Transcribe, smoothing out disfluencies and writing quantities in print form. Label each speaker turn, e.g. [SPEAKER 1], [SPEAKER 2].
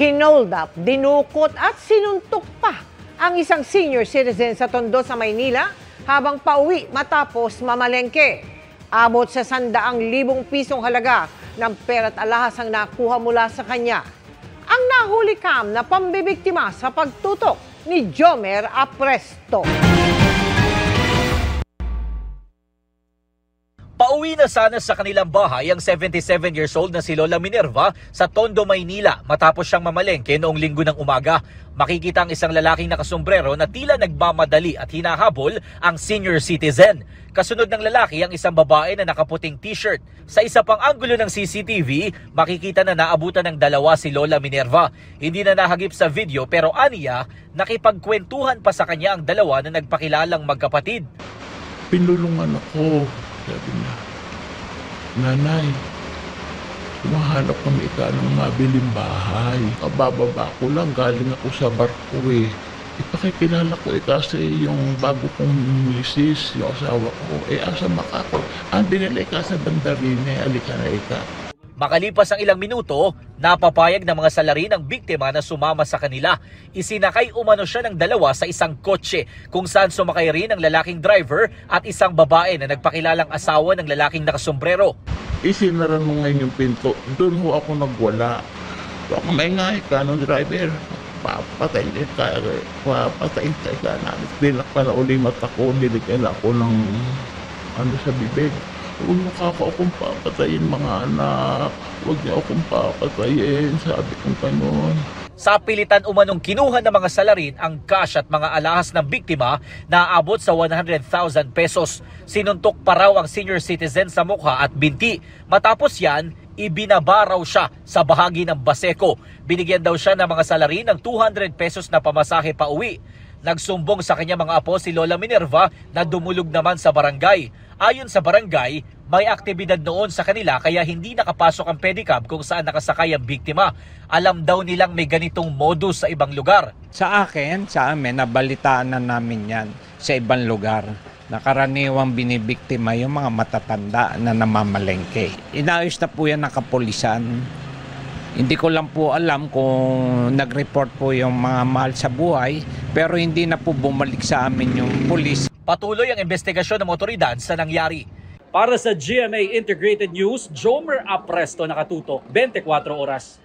[SPEAKER 1] Hinoldap, dinukot at sinuntok pa ang isang senior citizen sa Tondo sa Maynila habang pauwi matapos mamalengke. Abot sa 100,000 pisong halaga ng pera't alahas ang nakuha mula sa kanya. Ang nahuli kam na pambibiktima sa pagtutok ni Jomer Apresto.
[SPEAKER 2] Pauwi na sana sa kanilang bahay ang 77 years old na si Lola Minerva sa Tondo, Maynila matapos siyang mamalengke noong linggo ng umaga. Makikita ang isang lalaking nakasombrero na tila nagmamadali at hinahabol ang senior citizen. Kasunod ng lalaki ang isang babae na nakaputing t-shirt. Sa isa pang anggulo ng CCTV, makikita na naabutan ng dalawa si Lola Minerva. Hindi na nahagip sa video pero aniya, nakipagkwentuhan pa sa kanya ang dalawa na nagpakilalang magkapatid.
[SPEAKER 3] Pinulungan ako. Sabi niya, Nanay, humahanap kami ka ng mabiling bahay. Kabababa ko lang, galing ako sa barko eh. Ipakikilala ko kasi yung bago kong misis, yung asawa ko. Asa makako? Dinalay ka sa bandarine, alika na ika.
[SPEAKER 2] Makalipas ang ilang minuto, napapayag ng mga salarin ang biktima na sumama sa kanila. Isinakay umano siya ng dalawa sa isang kotse kung saan sumakay rin ang lalaking driver at isang babae na nagpakilalang asawa ng lalaking nakasombrero.
[SPEAKER 3] Isinara mo ngayon yung pinto. Doon ho ako nagwala. So ako maingay ka ng driver. Papatayin ka. Papatayin ka namin. Dilak pa na uli mata ko. Niligyan ako ng sa bibig. Huwag mo akong papatayin mga anak. Huwag niyo akong papatayin. Sabi kong kanon.
[SPEAKER 2] Sa pilitan umanong kinuha ng mga salarin ang cash at mga alahas ng biktima na aabot sa 100,000 pesos. Sinuntok pa raw ang senior citizen sa mukha at binti. Matapos yan, ibinaba raw siya sa bahagi ng Baseco. Binigyan daw siya ng mga salarin ng 200 pesos na pamasahe pa uwi. Nagsumbong sa kanya mga apo si Lola Minerva na dumulog naman sa barangay. Ayon sa barangay, may aktibidad noon sa kanila kaya hindi nakapasok ang pedicab kung saan nakasakay ang biktima. Alam daw nilang may ganitong modus sa ibang lugar.
[SPEAKER 4] Sa amin, nabalitaan na namin yan sa ibang lugar. Nakaraniwang binibiktima yung mga matatanda na namamalengke. Inayos na po yan ng kapulisan. Hindi ko lang po alam kung nag-report po yung mga mahal sa buhay, pero hindi na po bumalik sa amin yung pulis.
[SPEAKER 2] Patuloy ang investigasyon ng otoridad sa nangyari.
[SPEAKER 5] Para sa GMA Integrated News, Jomer Apresto nakatutok 24 oras.